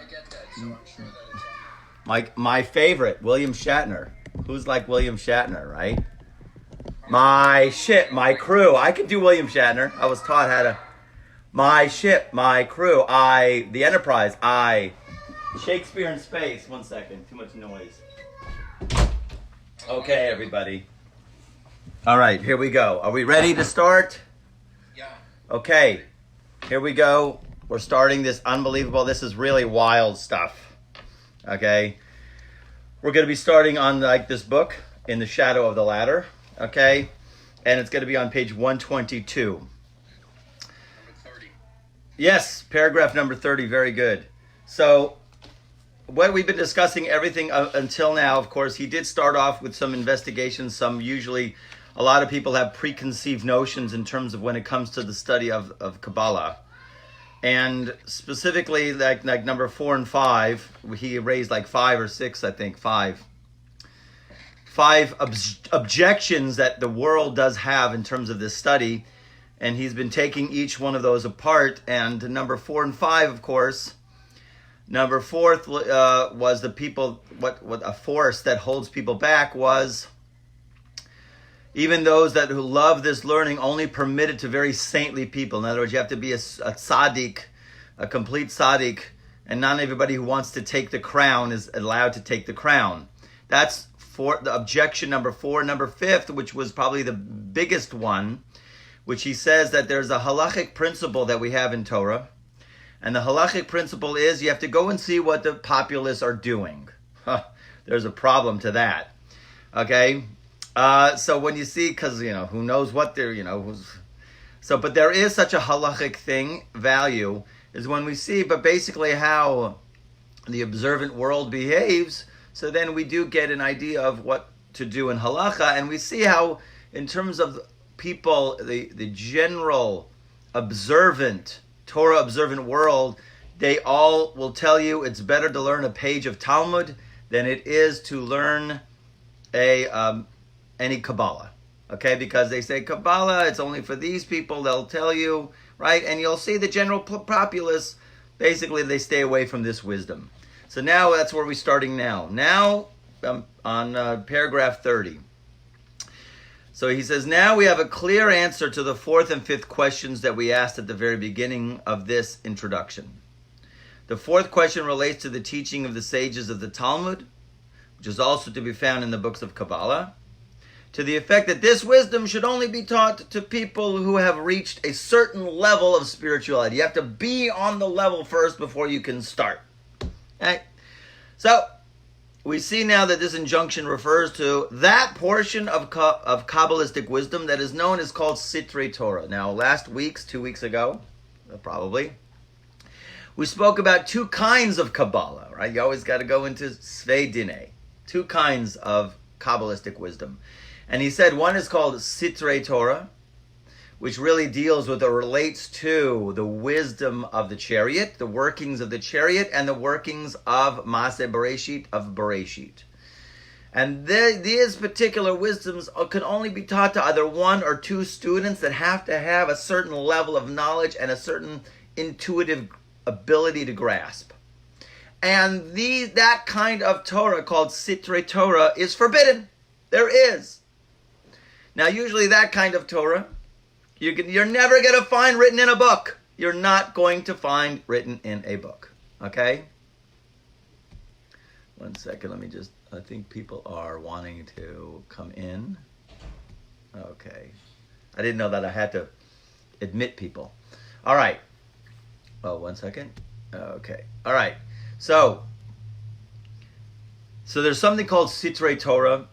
I get that, so I'm sure that it's on there. My favorite, William Shatner. Who's like William Shatner, right? My ship, my crew. I could do William Shatner. I was taught how to. My ship, my crew. The Enterprise. Shakespeare in space. 1 second. Too much noise. Okay, everybody. All right, here we go. Are we ready to start? Yeah. Okay, here we go. We're starting this unbelievable. This is really wild stuff. Okay, we're going to be starting on this book, In the Shadow of the Ladder. Okay, and it's going to be on page 122. Number 30. Yes, paragraph number 30. Very good. So, what we've been discussing, everything until now, of course, he did start off with some investigations. A lot of people have preconceived notions in terms of when it comes to the study of Kabbalah. And specifically, like number 4 and 5, he raised like 5 or 6, I think, 5 objections that the world does have in terms of this study. And he's been taking each one of those apart. And number 4 and 5, of course, number 4 was the people, what a force that holds people back was even those who love this learning only permitted to very saintly people. In other words, you have to be a tzaddik, a complete tzaddik, and not everybody who wants to take the crown is allowed to take the crown. That's the objection number 4. Number 5, which was probably the biggest one, which he says that there's a halachic principle that we have in Torah. And the halachic principle is you have to go and see what the populace are doing. There's a problem to that. Okay? So when you see, because, who knows what they're, but there is such a halachic thing, value, is when we see, but basically how the observant world behaves, so then we do get an idea of what to do in halacha, and we see how, in terms of people, the general observant, Torah observant world, they all will tell you it's better to learn a page of Talmud than it is to learn any Kabbalah. Okay, because they say Kabbalah, it's only for these people, they'll tell you, right? And you'll see the general populace, basically they stay away from this wisdom. So now that's where we're starting now. Now, on paragraph 30. So he says, now we have a clear answer to the 4th and 5th questions that we asked at the very beginning of this introduction. The 4th question relates to the teaching of the sages of the Talmud, which is also to be found in the books of Kabbalah, to the effect that this wisdom should only be taught to people who have reached a certain level of spirituality. You have to be on the level first before you can start. Okay? So, we see now that this injunction refers to that portion of Kabbalistic wisdom that is known as called Sitrei Torah. Now, 2 weeks ago, probably, we spoke about 2 kinds of Kabbalah, right? You always got to go into Svei Dinei. 2 kinds of Kabbalistic wisdom. And he said one is called Sitrei Torah, which really deals with or relates to the wisdom of the chariot, the workings of the chariot, and the workings of Maaseh Bereshit, of Bereshit. And these particular wisdoms can only be taught to either 1 or 2 students that have to have a certain level of knowledge and a certain intuitive ability to grasp. And that kind of Torah called Sitrei Torah is forbidden. There is. Now, usually that kind of Torah, you're never going to find written in a book. You're not going to find written in a book. Okay? 1 second, I think people are wanting to come in. Okay. I didn't know that I had to admit people. All right. Oh, 1 second. Okay. All right. So there's something called Sitrei Torah.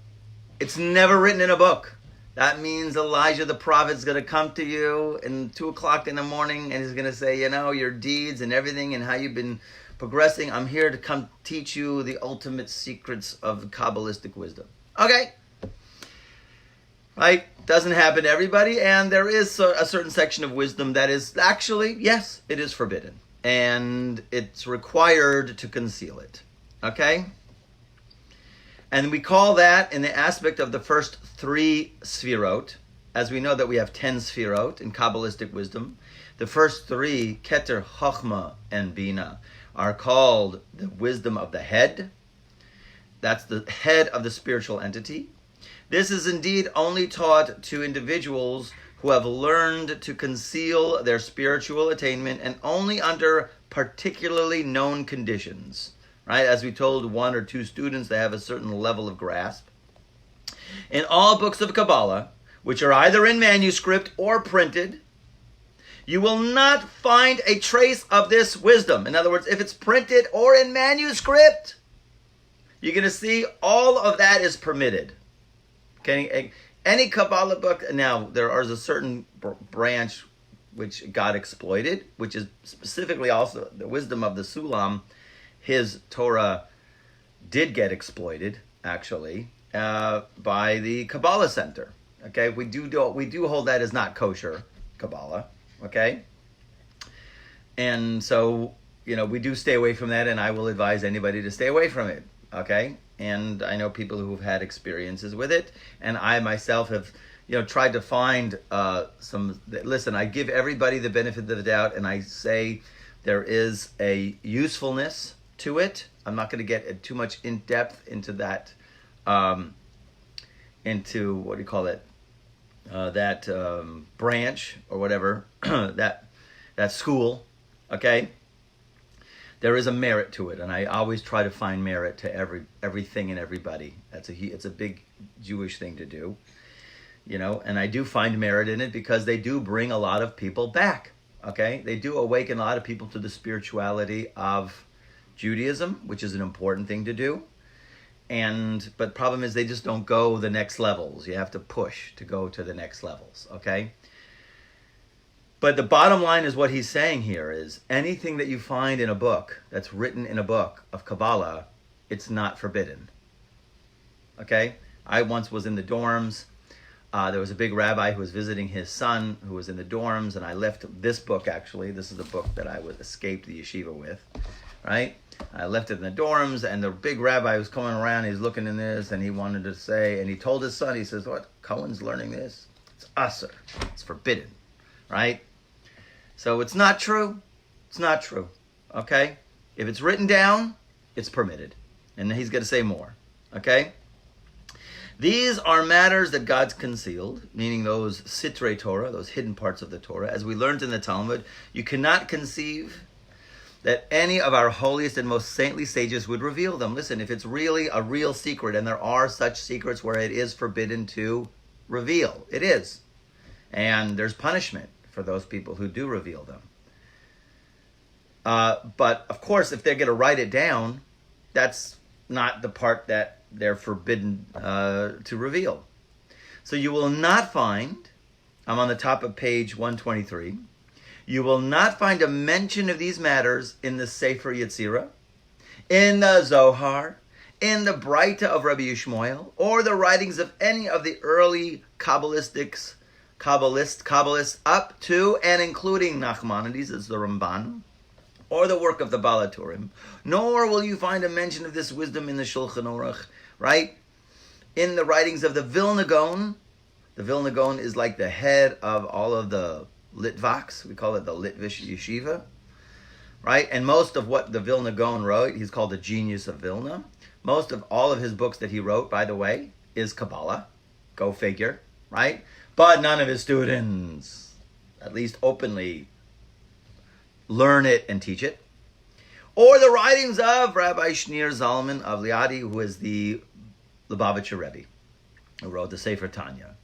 It's never written in a book. That means Elijah the prophet is going to come to you in 2 o'clock in the morning and he's going to say, your deeds and everything and how you've been progressing. I'm here to come teach you the ultimate secrets of Kabbalistic wisdom. Okay. Right? Doesn't happen to everybody. And there is a certain section of wisdom that is actually, yes, it is forbidden. And it's required to conceal it. Okay? And we call that, in the aspect of the first 3 sfirot, as we know that we have 10 sfirot in Kabbalistic wisdom, The first three, Keter, Chochmah, and Bina, are called the wisdom of the head. That's the head of the spiritual entity. This is indeed only taught to individuals who have learned to conceal their spiritual attainment and only under particularly known conditions. Right? As we told one or two students, they have a certain level of grasp. In all books of Kabbalah, which are either in manuscript or printed, you will not find a trace of this wisdom. In other words, if it's printed or in manuscript, you're going to see all of that is permitted. Okay? Any Kabbalah book, now there is a certain branch which got exploited, which is specifically also the wisdom of the Sulam. His Torah did get exploited, actually, by the Kabbalah Center. Okay, we do hold that as not kosher Kabbalah. Okay, and so we do stay away from that, and I will advise anybody to stay away from it. Okay, and I know people who've had experiences with it, and I myself have tried to find some. Listen, I give everybody the benefit of the doubt, and I say there is a usefulness to it. I'm not going to get too much in depth into that. Into what do you call it? That branch or whatever, that school, okay? There is a merit to it, and I always try to find merit to everything and everybody. It's a big Jewish thing to do, and I do find merit in it because they do bring a lot of people back, okay? They do awaken a lot of people to the spirituality of Judaism, which is an important thing to do. But problem is they just don't go the next levels. You have to push to go to the next levels, okay? But the bottom line is what he's saying here is anything that you find in a book, that's written in a book of Kabbalah, it's not forbidden, okay? I once was in the dorms. There was a big rabbi who was visiting his son who was in the dorms, and I left this book, actually. This is the book that I escaped the yeshiva with, right? I left it in the dorms, and the big rabbi was coming around. He's looking in this, and he wanted to say, and he told his son, he says, "What? Cohen's learning this? It's usher. It's forbidden," right? So it's not true. It's not true. Okay? If it's written down, it's permitted, and he's going to say more. Okay? These are matters that God's concealed, meaning those sitrei Torah, those hidden parts of the Torah. As we learned in the Talmud, you cannot conceive that any of our holiest and most saintly sages would reveal them. Listen, if it's really a real secret, and there are such secrets where it is forbidden to reveal, it is. And there's punishment for those people who do reveal them. But, of course, if they're going to write it down, that's not the part that they're forbidden to reveal. So you will not find, I'm on the top of page 123, you will not find a mention of these matters in the Sefer Yetzirah, in the Zohar, in the Breita of Rabbi Yishmael, or the writings of any of the early Kabbalists up to and including Nachmanides, as the Ramban, or the work of the Baal HaTurim, nor will you find a mention of this wisdom in the Shulchan Aruch, right? In the writings of the Vilna Gaon. The Vilna Gaon is like the head of all of the Litvaks. We call it the Litvish Yeshiva, right? And most of what the Vilna Gaon wrote, he's called the genius of Vilna. Most of all of his books that he wrote, by the way, is Kabbalah. Go figure, right? But none of his students, at least openly, learn it and teach it. Or the writings of Rabbi Shneur Zalman of Liadi, who is the Lubavitcher Rebbe, who wrote the Sefer Tanya.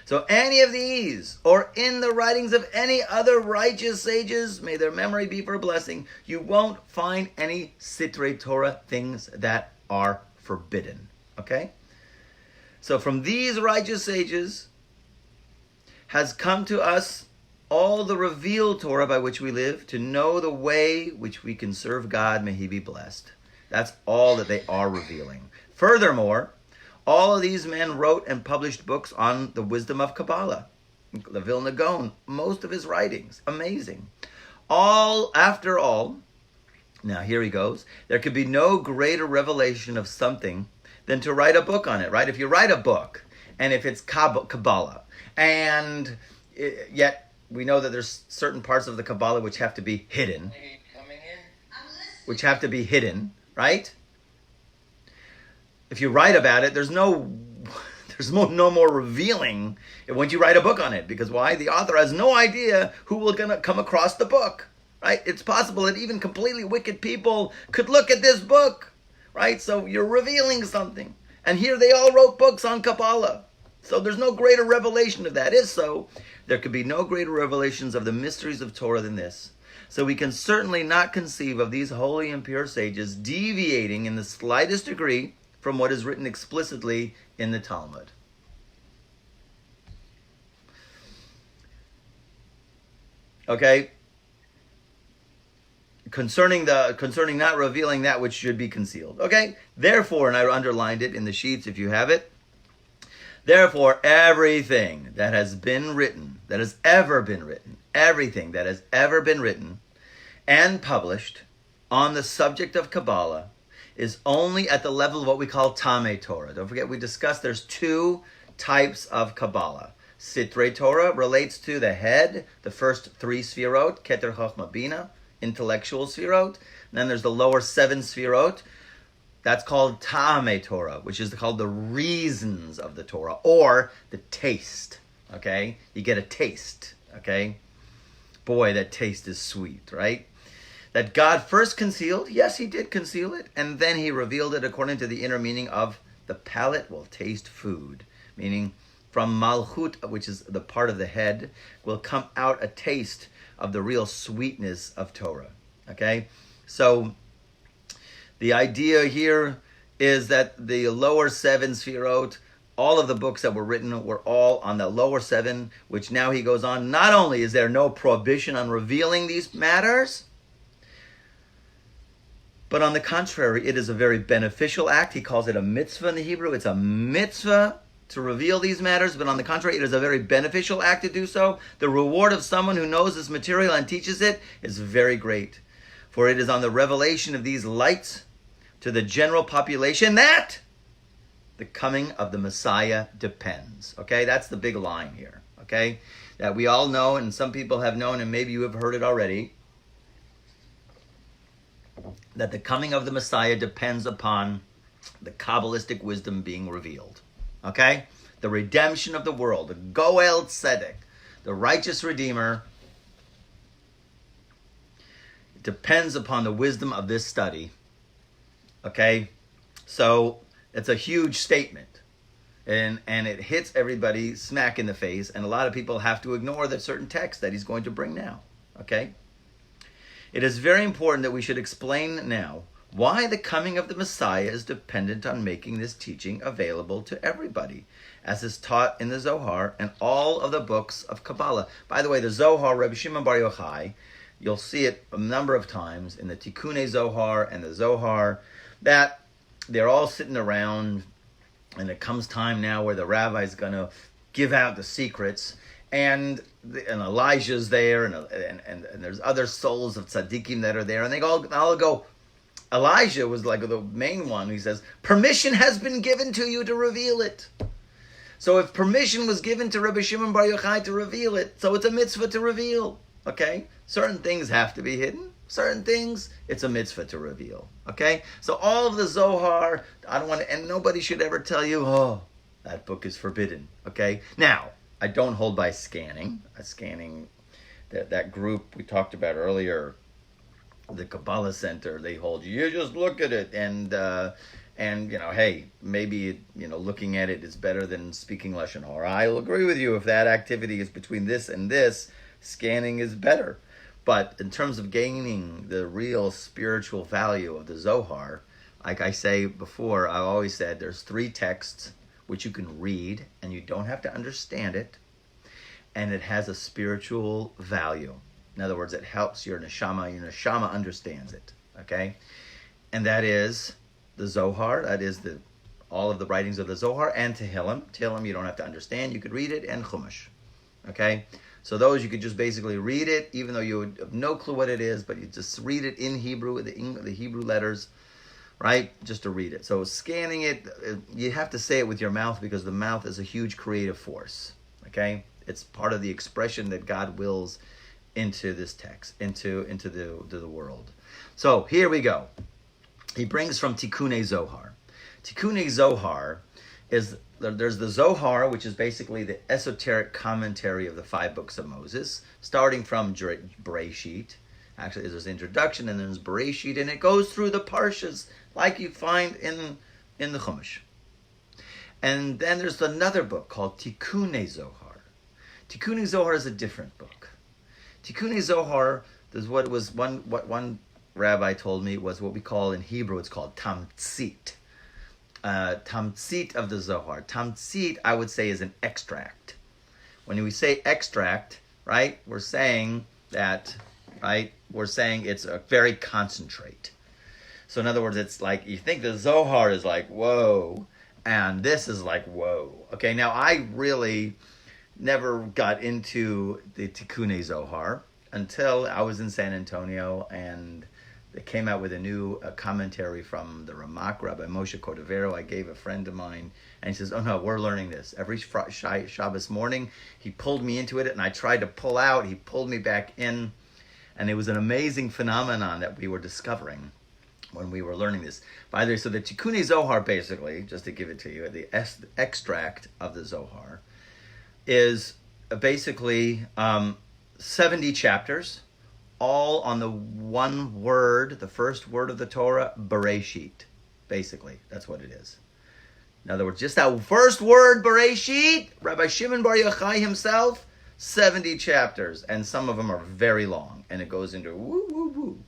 So any of these, or in the writings of any other righteous sages, may their memory be for a blessing, you won't find any sitrei Torah things that are forbidden. Okay? So from these righteous sages has come to us all the revealed Torah by which we live, to know the way which we can serve God, may he be blessed. That's all that they are revealing. Furthermore, all of these men wrote and published books on the wisdom of Kabbalah. The Vilna Gaon, most of his writings, amazing. After all, now here he goes, there could be no greater revelation of something than to write a book on it, right? If you write a book, and if it's Kabbalah, and yet we know that there's certain parts of the Kabbalah which have to be hidden. Coming in. Which have to be hidden, right? If you write about it, there's no more revealing once you write a book on it. Because why? The author has no idea who will gonna come across the book, right? It's possible that even completely wicked people could look at this book, right? So you're revealing something. And here they all wrote books on Kabbalah. So there's no greater revelation of that. If so, there could be no greater revelations of the mysteries of Torah than this. So we can certainly not conceive of these holy and pure sages deviating in the slightest degree from what is written explicitly in the Talmud. Okay? Concerning not revealing that which should be concealed. Okay? Therefore, and I underlined it in the sheets if you have it, therefore everything that has been written, that has ever been written, everything that has ever been written and published on the subject of Kabbalah is only at the level of what we call Tamei Torah. Don't forget, we discussed there's two types of Kabbalah. Sitrei Torah relates to the head, the first three sfirot, Keter Chochmah Bina, intellectual sfirot. And then there's the lower seven sfirot. That's called Tamei Torah, which is called the reasons of the Torah, or the taste. Okay? You get a taste. Okay? Boy, that taste is sweet, right? That God first concealed, yes, he did conceal it, and then he revealed it according to the inner meaning of the palate will taste food, meaning from Malchut, which is the part of the head, will come out a taste of the real sweetness of Torah. Okay? So the idea here is that the lower seven sfirot, all of the books that were written were all on the lower seven, which now he goes on. Not only is there no prohibition on revealing these matters, but on the contrary, it is a very beneficial act. He calls it a mitzvah in the Hebrew. It's a mitzvah to reveal these matters, but on the contrary, it is a very beneficial act to do so. The reward of someone who knows this material and teaches it is very great. For it is on the revelation of these lights to the general population that the coming of the Messiah depends. Okay, that's the big line here. Okay, that we all know, and some people have known, and maybe you have heard it already, that the coming of the Messiah depends upon the Kabbalistic wisdom being revealed. Okay? The redemption of the world, the Goel Tzedek, the righteous Redeemer, depends upon the wisdom of this study. Okay? So, it's a huge statement. And it hits everybody smack in the face, and a lot of people have to ignore the certain text that he's going to bring now. Okay? It is very important that we should explain now why the coming of the Messiah is dependent on making this teaching available to everybody, as is taught in the Zohar and all of the books of Kabbalah. By the way, the Zohar, Rabbi Shimon Bar Yochai, you'll see it a number of times in the Tikkunei Zohar and the Zohar, that they're all sitting around, and it comes time now where the rabbi's going to give out the secrets, and Elijah's there, and there's other souls of tzaddikim that are there, and they all go. Elijah was like the main one. He says, permission has been given to you to reveal it. So if permission was given to Rabbi Shimon Bar Yochai to reveal it, so it's a mitzvah to reveal. Okay? Certain things have to be hidden. Certain things, it's a mitzvah to reveal. Okay? So all of the Zohar, I don't want to, and nobody should ever tell you, oh, that book is forbidden. Okay? Now, I don't hold by scanning. That group we talked about earlier, the Kabbalah Center, they hold you just look at it, and hey, maybe looking at it is better than speaking Lashon Hara. I'll agree with you if that activity is between this and this, scanning is better. But in terms of gaining the real spiritual value of the Zohar, like I say before, I've always said there's three texts which you can read, and you don't have to understand it, and it has a spiritual value. In other words, it helps your neshama understands it, okay? And that is the Zohar, that is all of the writings of the Zohar, and Tehillim. Tehillim you don't have to understand, you could read it, and Chumash, okay? So those you could just basically read it, even though you have no clue what it is, but you just read it in Hebrew, the Hebrew letters, right? Just to read it. So scanning it, you have to say it with your mouth because the mouth is a huge creative force, okay? It's part of the expression that God wills into this text, into the world. So here we go. He brings from Tikkun Zohar. Tikkun Zohar is, there's the Zohar, which is basically the esoteric commentary of the 5 books of Moses, starting from Bereshit. Actually, there's introduction, and then there's Bereshit, and it goes through the parshas like you find in the Chumash. And then there's another book called Tikkun Zohar. Tikkun Zohar is a different book. Tikkun Zohar, there's what one rabbi told me was what we call in Hebrew, it's called tamtzit. Tamtzit of the Zohar. Tamtzit, I would say, is an extract. When we say extract, right, we're saying that, right, we're saying it's a very concentrate. So in other words, it's like, you think the Zohar is like, whoa, and this is like, whoa. Okay, now I really never got into the Tikkun Zohar until I was in San Antonio, and they came out with a new commentary from the Ramak, Rabbi Moshe Cordovero. I gave a friend of mine, and he says, oh no, we're learning this. Every Shabbos morning, he pulled me into it, and I tried to pull out. He pulled me back in, and it was an amazing phenomenon that we were discovering when we were learning this. By the way, so the Tikkun Zohar, basically, just to give it to you, the extract of the Zohar, is basically 70 chapters, all on the one word, the first word of the Torah, Bereshit. Basically, that's what it is. In other words, just that first word, Bereshit, Rabbi Shimon Bar Yochai himself, 70 chapters, and some of them are very long, and it goes into woo, woo, woo.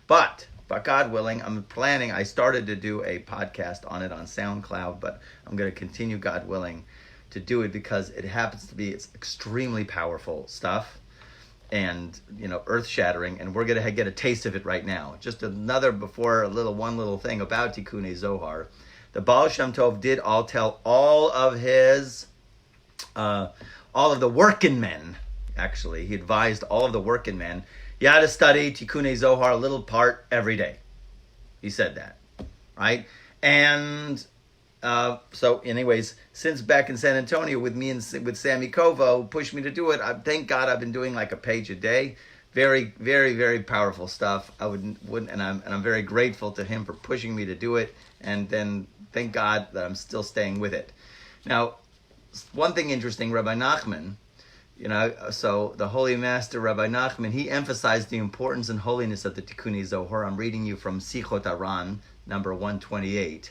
But God willing, I started to do a podcast on it on SoundCloud, but I'm going to continue, God willing, to do it because it happens to be, it's extremely powerful stuff. And, earth-shattering, and we're going to get a taste of it right now. Just one little thing about Tikkun Zohar. The Baal Shem Tov did tell all of the working men, actually. He advised all of the working men, you had to study Tikkun Zohar, a little part every day. He said that, right? And so anyways, since back in San Antonio with me and with Sammy Kovo, who pushed me to do it, thank God I've been doing like a page a day. Very, very, very powerful stuff. And I'm very grateful to him for pushing me to do it. And then thank God that I'm still staying with it. Now, one thing interesting, Rabbi Nachman, so the Holy Master Rabbi Nachman, he emphasized the importance and holiness of the Tikkun Zohar. I'm reading you from Sichot Aran, number 128.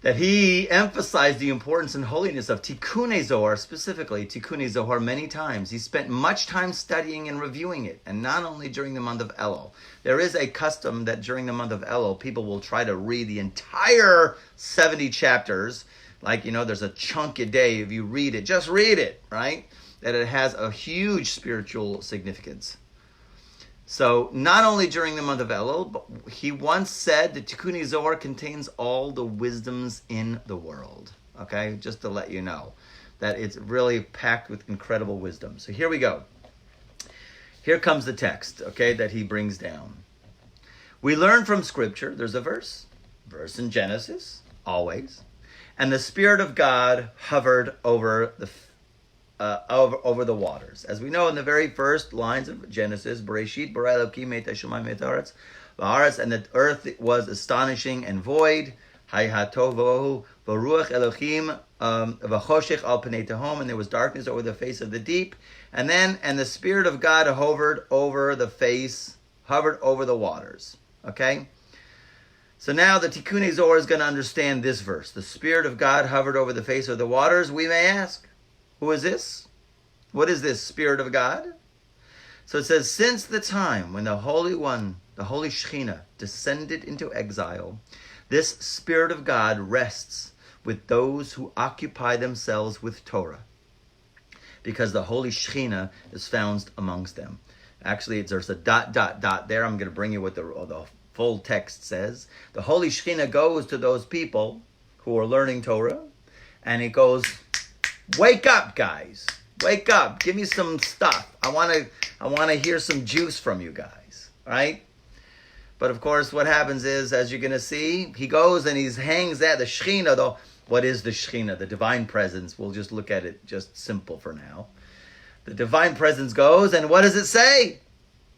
That he emphasized the importance and holiness of Tikkun Zohar, specifically Tikkun Zohar, many times. He spent much time studying and reviewing it, and not only during the month of Elul. There is a custom that during the month of Elul, people will try to read the entire 70 chapters. Like, there's a chunk a day. If you read it, just read it, right? That it has a huge spiritual significance. So, not only during the month of Elul, but he once said that Tikkun Zohar contains all the wisdoms in the world. Okay? Just to let you know that it's really packed with incredible wisdom. So here we go. Here comes the text, okay, that he brings down. We learn from Scripture, there's a verse in Genesis, always, and the Spirit of God hovered over the waters. As we know in the very first lines of Genesis, Bereshit bara Elokim et hashamayim et haaretz v'haaretz, and the earth was astonishing and void. Hayhatovohu v'ruach Elohim v'choshech al pnei tehom, and there was darkness over the face of the deep. And the Spirit of God hovered over the waters. Okay? So now the Tikkun Zohar is going to understand this verse. The Spirit of God hovered over the face of the waters. We may ask, who is this? What is this Spirit of God? So it says, since the time when the Holy One, the Holy Shekhinah, descended into exile, this Spirit of God rests with those who occupy themselves with Torah, because the Holy Shekhinah is found amongst them. Actually, there's a ... there. I'm going to bring you what the full text says. The Holy Shekhinah goes to those people who are learning Torah, and it goes, wake up, guys. Wake up. Give me some stuff. I want to hear some juice from you guys. Right? But of course, what happens is, as you're going to see, he goes and he hangs at the Shekhinah, though. What is the Shekhinah? The divine presence. We'll just look at it just simple for now. the divine presence goes, and what does it say?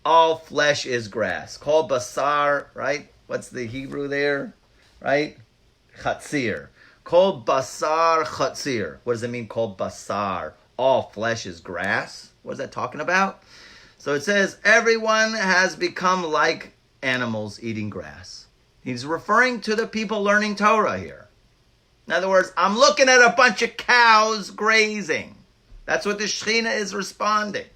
All flesh is grass. Kol basar, right? What's the Hebrew there? Right? Chatzir. Kol basar chatzir. What does it mean, kol basar? All flesh is grass. What is that talking about? So it says, everyone has become like animals eating grass. He's referring to the people learning Torah here. In other words, I'm looking at a bunch of cows grazing. That's what the Shekhinah is responding.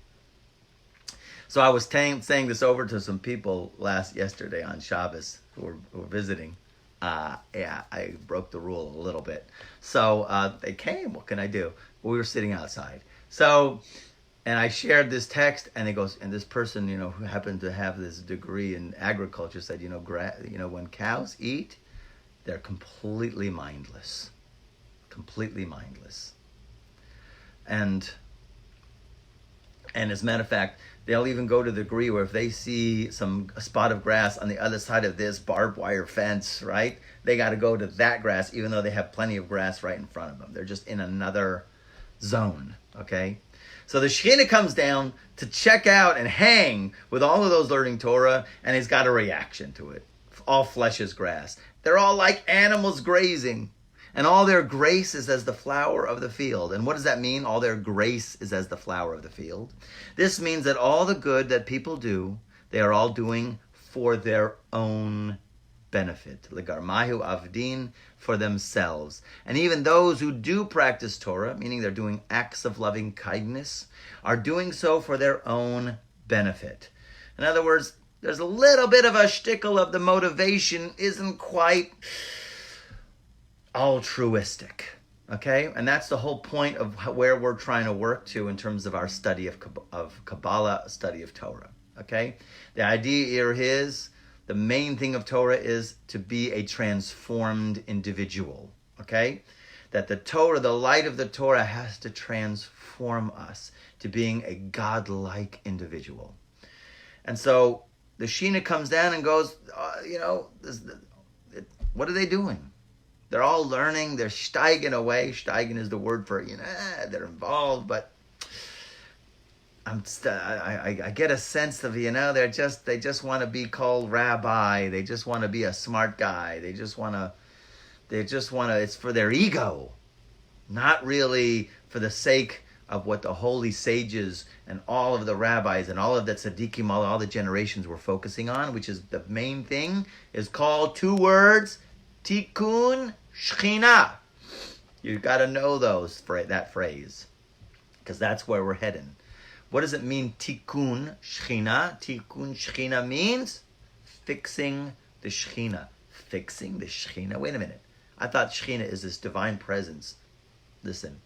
So I was saying this over to some people yesterday on Shabbos who were visiting. I broke the rule a little bit. So they came. What can I do? We were sitting outside. So, and I shared this text, and it goes, and this person, who happened to have this degree in agriculture said, when cows eat, they're completely mindless. Completely mindless. And as a matter of fact, they'll even go to the degree where if they see a spot of grass on the other side of this barbed wire fence, right, they got to go to that grass, even though they have plenty of grass right in front of them. They're just in another zone, okay? So the Shekhinah comes down to check out and hang with all of those learning Torah, and he's got a reaction to it. All flesh is grass. They're all like animals grazing. And all their grace is as the flower of the field. And what does that mean? All their grace is as the flower of the field. This means that all the good that people do, they are all doing for their own benefit. Legarmahu avdin, for themselves. And even those who do practice Torah, meaning they're doing acts of loving kindness, are doing so for their own benefit. In other words, there's a little bit of a shtickle of the motivation isn't quite altruistic, okay? And that's the whole point of where we're trying to work to in terms of our study of Kabbalah, study of Torah, okay? The idea here is, the main thing of Torah is to be a transformed individual, okay? That the Torah, the light of the Torah has to transform us to being a godlike individual. And so the Shekhinah comes down and goes, what are they doing? They're all learning. They're steigen away. Steigen is the word for, they're involved, but I get a sense of, they just want to be called Rabbi. They just want to be a smart guy. They just want to, it's for their ego, not really for the sake of what the holy sages and all of the rabbis and all of the tzaddikim, all the generations were focusing on, which is the main thing, is called 2 words, tikkun Shekhinah. You've got to know that phrase, because that's where we're heading. What does it mean, tikkun Shekhinah? Tikkun Shekhinah means fixing the Shekhinah. Fixing the Shekhinah. Wait a minute. I thought Shekhinah is this divine presence. Listen,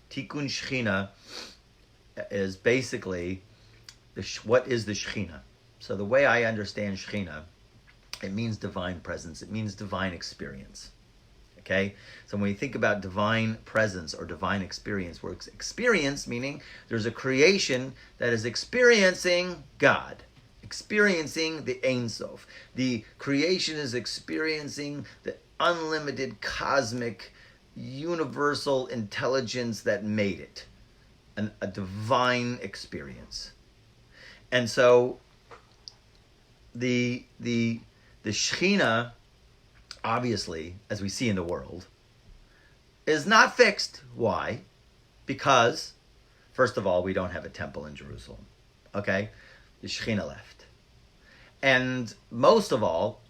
tikkun Shekhinah is basically what is the Shekhinah? So the way I understand Shekhinah, it means divine presence. It means divine experience. Okay? So when we think about divine presence or divine experience, we're experience meaning there's a creation that is experiencing God, experiencing the Ein Sof. The creation is experiencing the unlimited cosmic universal intelligence that made it. A divine experience. And so the Shekhinah, obviously, as we see in the world, is not fixed. Why? Because, first of all, we don't have a temple in Jerusalem. Okay? The Shekhinah left. And most of all,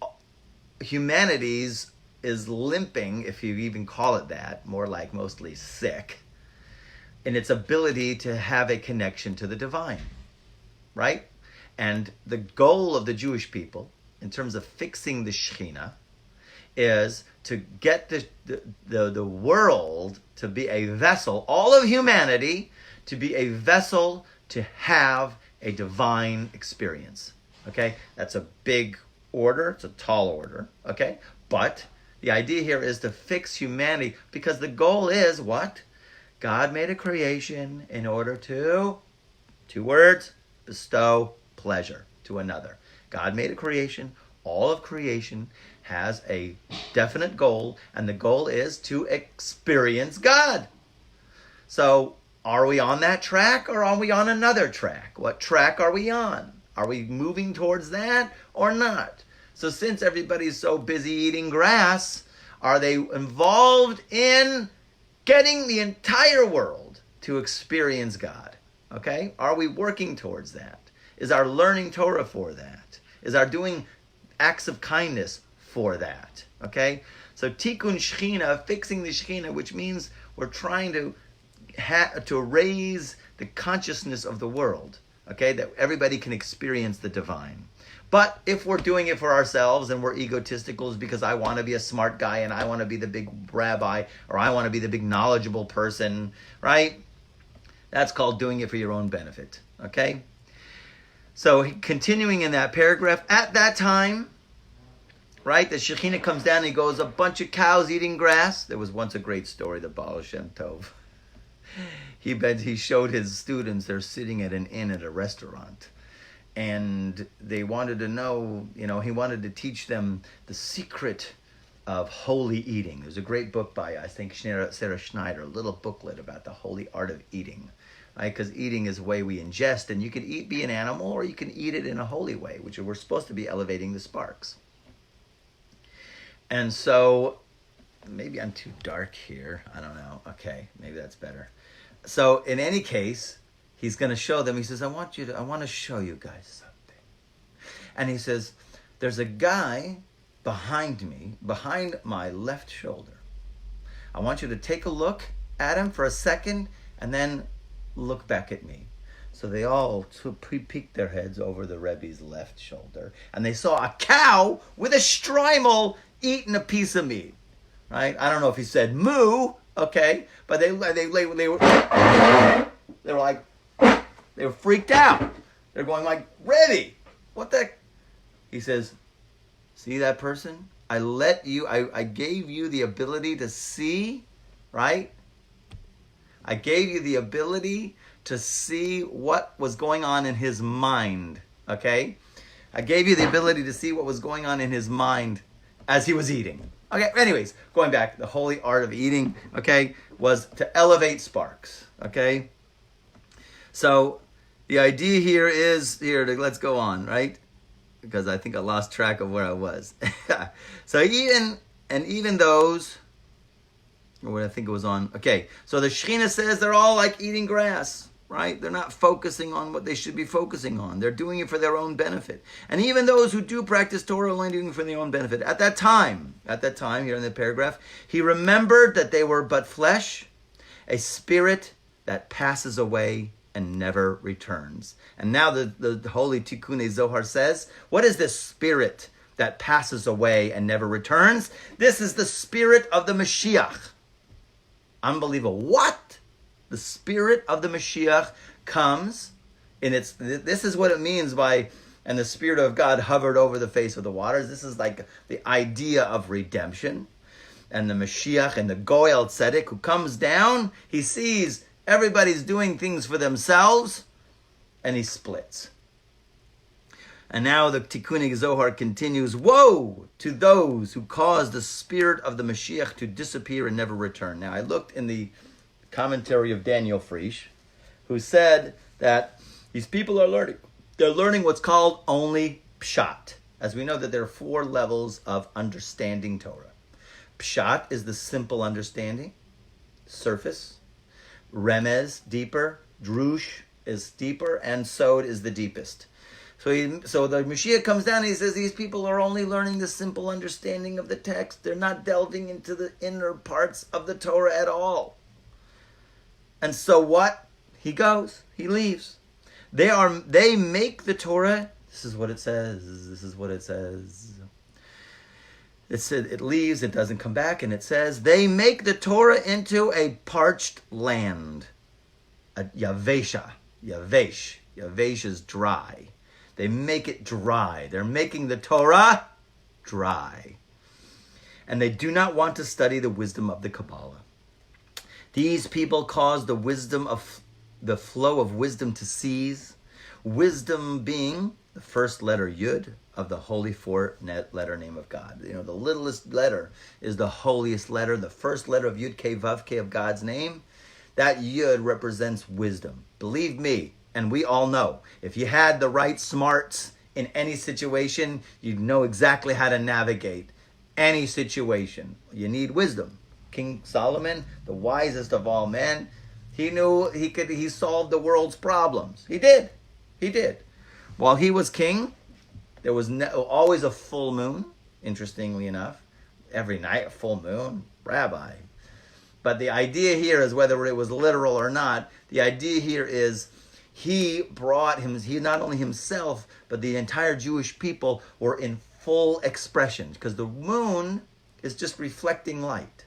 humanity's is limping, if you even call it that, more like mostly sick, in its ability to have a connection to the divine. Right? And the goal of the Jewish people, in terms of fixing the Shekhinah, is to get the world to be a vessel, all of humanity to be a vessel to have a divine experience. Okay? That's a big order. It's a tall order. Okay? But the idea here is to fix humanity, because the goal is what? God made a creation in order to, 2 words, bestow pleasure to another. God made a creation. All of creation has a definite goal, and the goal is to experience God. So Are we on that track or are we on another track? What track are we on? Are we moving towards that or not? So since everybody's so busy eating grass, are they involved in getting the entire world to experience God? Okay? Are we working towards that? Is our learning Torah for that? Is our doing acts of kindness for that? Okay? So tikkun shechina, fixing the shechina, which means we're trying to raise the consciousness of the world, okay, that everybody can experience the divine. But if we're doing it for ourselves and we're egotistical because I want to be a smart guy and I want to be the big rabbi or I want to be the big knowledgeable person, right? That's called doing it for your own benefit, okay? So continuing in that paragraph, at that time, right, the Shekhinah comes down and he goes, a bunch of cows eating grass. There was once a great story, the Baal Shem Tov. He showed his students, they're sitting at an inn at a restaurant. And they wanted to know, he wanted to teach them the secret of holy eating. There's a great book by, I think, Sarah Schneider, a little booklet about the holy art of eating. Right? Because eating is the way we ingest, and you can be an animal or you can eat it in a holy way, which we're supposed to be elevating the sparks. And so, maybe I'm too dark here. I don't know. Okay, maybe that's better. So in any case, he's going to show them. He says, I want to show you guys something. And he says, there's a guy behind me, behind my left shoulder. I want you to take a look at him for a second and then look back at me. So they all peeked their heads over the Rebbe's left shoulder, and they saw a cow with a shtreimel eating a piece of meat. Right? I don't know if he said moo, okay, but they were freaked out. They're going like, Rebbe, what the? He says, see that person? I gave you the ability to see, right? I gave you the ability to see what was going on in his mind, okay? I gave you the ability to see what was going on in his mind as he was eating. Okay, anyways, going back, the holy art of eating, okay, was to elevate sparks, okay? So the idea here is, let's go on, right? Because I think I lost track of where I was. So even those, or I think it was on, okay, so the Shekhinah says they're all like eating grass, right? They're not focusing on what they should be focusing on. They're doing it for their own benefit. And even those who do practice Torah are only doing it for their own benefit. At that time, here in the paragraph, he remembered that they were but flesh, a spirit that passes away and never returns. And now the holy Tikkun Zohar says, what is this spirit that passes away and never returns? This is the spirit of the Mashiach. Unbelievable. What? The spirit of the Mashiach comes, and this is what it means by, and the Spirit of God hovered over the face of the waters. This is like the idea of redemption. And the Mashiach and the Goel Tzedek who comes down, he sees everybody's doing things for themselves, and he splits. And now the Tikkun Zohar continues, woe to those who cause the spirit of the Mashiach to disappear and never return. Now I looked in the commentary of Daniel Frisch, who said that these people are learning. They're learning what's called only Pshat. As we know that there are 4 levels of understanding Torah. Pshat is the simple understanding, surface. Remez, deeper. Drush is deeper. And Sod is the deepest. So the Mashiach comes down and he says these people are only learning the simple understanding of the text. They're not delving into the inner parts of the Torah at all. And so what? He goes. He leaves. They make the Torah. This is what it says. It said it leaves, it doesn't come back, and it says they make the Torah into a parched land. A yavesha. Yavesh. Yavesh is dry. They make it dry. They're making the Torah dry. And they do not want to study the wisdom of the Kabbalah. These people cause the flow of wisdom to cease. Wisdom being the first letter Yud of the holy 4-letter name of God. The littlest letter is the holiest letter. The first letter of Yud Kei Vav Kei of God's name. that Yud represents wisdom. Believe me, and we all know, if you had the right smarts in any situation, you'd know exactly how to navigate any situation. You need wisdom. King Solomon, the wisest of all men, he knew he solved the world's problems. He did. While he was king, there was always a full moon, interestingly enough. Every night, a full moon, Rabbi. But the idea here is, whether it was literal or not, the idea here is he not only himself, but the entire Jewish people were in full expression, because the moon is just reflecting light.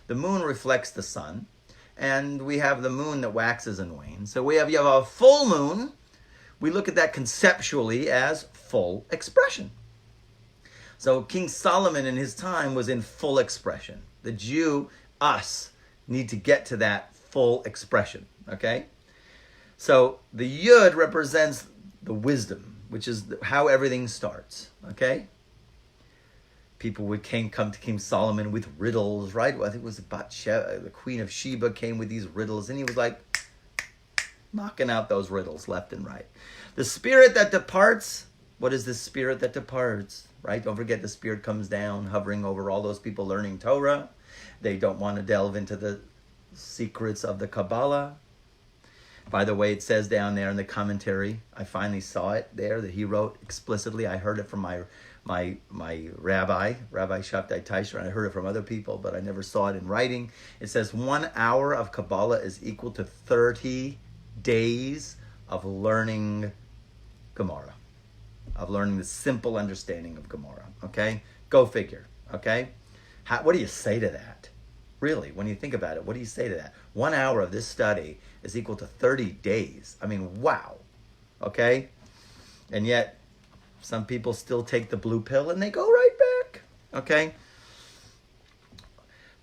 The moon reflects the sun, and we have the moon that waxes and wanes. So you have a full moon. We look at that conceptually as full expression. So King Solomon in his time was in full expression. The Jew, us, need to get to that full expression, okay? So the Yud represents the wisdom, which is how everything starts, okay? People would come to King Solomon with riddles, right? Well, I think it was Bathsheba, the Queen of Sheba, came with these riddles, and he was like knocking out those riddles left and right. The spirit that departs, what is the spirit that departs, right? Don't forget, the spirit comes down, hovering over all those people learning Torah. They don't want to delve into the secrets of the Kabbalah. By the way, it says down there in the commentary, I finally saw it there, that he wrote explicitly. I heard it from my rabbi, Rabbi Shabtai Taisher, and I heard it from other people, but I never saw it in writing. It says 1 hour of Kabbalah is equal to 30 days of learning Gemara, of learning the simple understanding of Gemara, okay? Go figure, okay? What do you say to that? Really, when you think about it, what do you say to that? 1 hour of this study is equal to 30 days. I mean, wow, okay? And yet, some people still take the blue pill and they go right back, okay?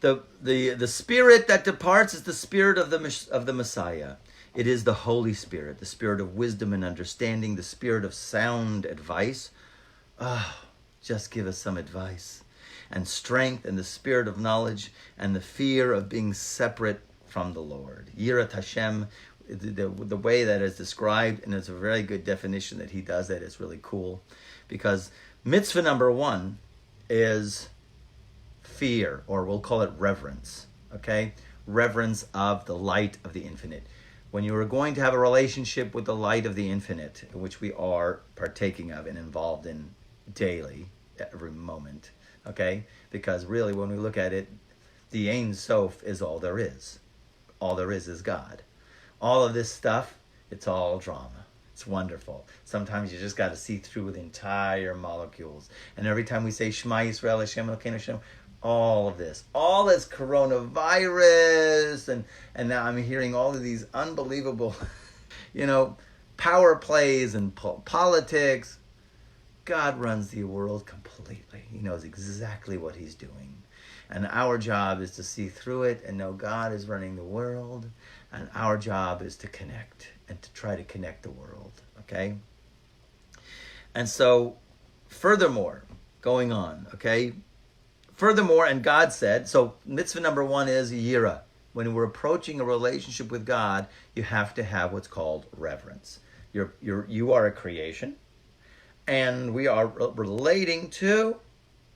The spirit that departs is the spirit of the Messiah. It is the Holy Spirit, the spirit of wisdom and understanding, the spirit of sound advice. Just give us some advice. And strength, and the spirit of knowledge, and the fear of being separate from the Lord. Yirat Hashem, the way that is described, and it's a very good definition that he does that. It's really cool. Because mitzvah number 1 is fear, or we'll call it reverence. Okay? Reverence of the light of the infinite. When you are going to have a relationship with the light of the infinite, which we are partaking of and involved in daily, every moment, okay? Because really, when we look at it, the Ein Sof is all there is. All there is God. All of this stuff, it's all drama. It's wonderful. Sometimes you just got to see through the entire molecules. And every time we say Shema Yisrael Hashem Elokeinu Hashem, all this coronavirus, and now I'm hearing all of these unbelievable, power plays and politics. God runs the world completely. He knows exactly what he's doing. And our job is to see through it and know God is running the world. And our job is to connect and to try to connect the world. Okay? And so, furthermore, going on, okay? Furthermore, and God said, so mitzvah number 1 is yira. When we're approaching a relationship with God, you have to have what's called reverence. You are a creation, and we are relating to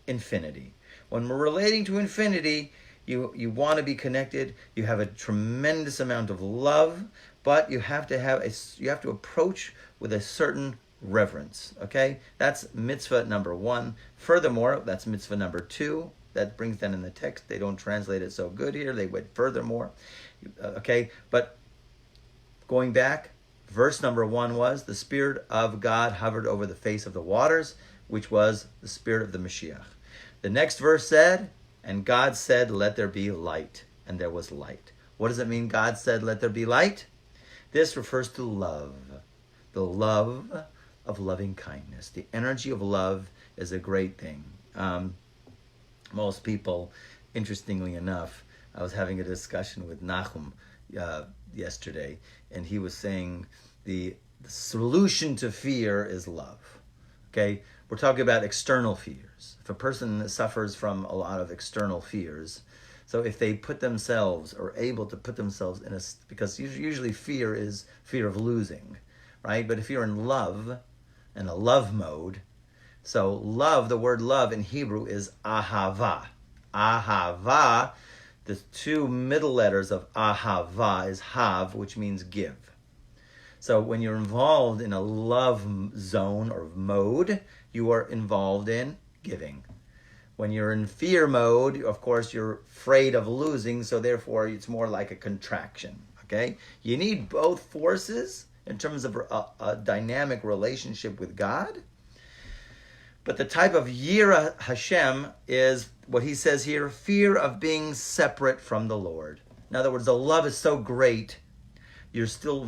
infinity. When we're relating to infinity, you want to be connected. You have a tremendous amount of love, but you have to approach with a certain reverence. Okay, that's mitzvah number 1. Furthermore, that's mitzvah number 2. That brings that in the text. They don't translate it so good here. They went furthermore. Okay, but going back, verse number 1 was the Spirit of God hovered over the face of the waters, which was the Spirit of the Mashiach. The next verse said, and God said, let there be light, and there was light. What does it mean, God said, let there be light? This refers to love. The love of loving kindness. The energy of love is a great thing. Most people, interestingly enough, I was having a discussion with Nachum yesterday, and he was saying the solution to fear is love. Okay? We're talking about external fears. If a person suffers from a lot of external fears, So if they put themselves, or able to put themselves in a, because usually fear is fear of losing, right? But if you're in love, in a love mode, so love, the word love in Hebrew is ahava. Ahava, the two middle letters of ahava is hav, which means give. So when you're involved in a love zone or mode, you are involved in giving. When you're in fear mode, of course, you're afraid of losing, so therefore it's more like a contraction, okay? You need both forces in terms of a dynamic relationship with God. But the type of yira Hashem is what he says here, fear of being separate from the Lord. In other words, the love is so great, you're still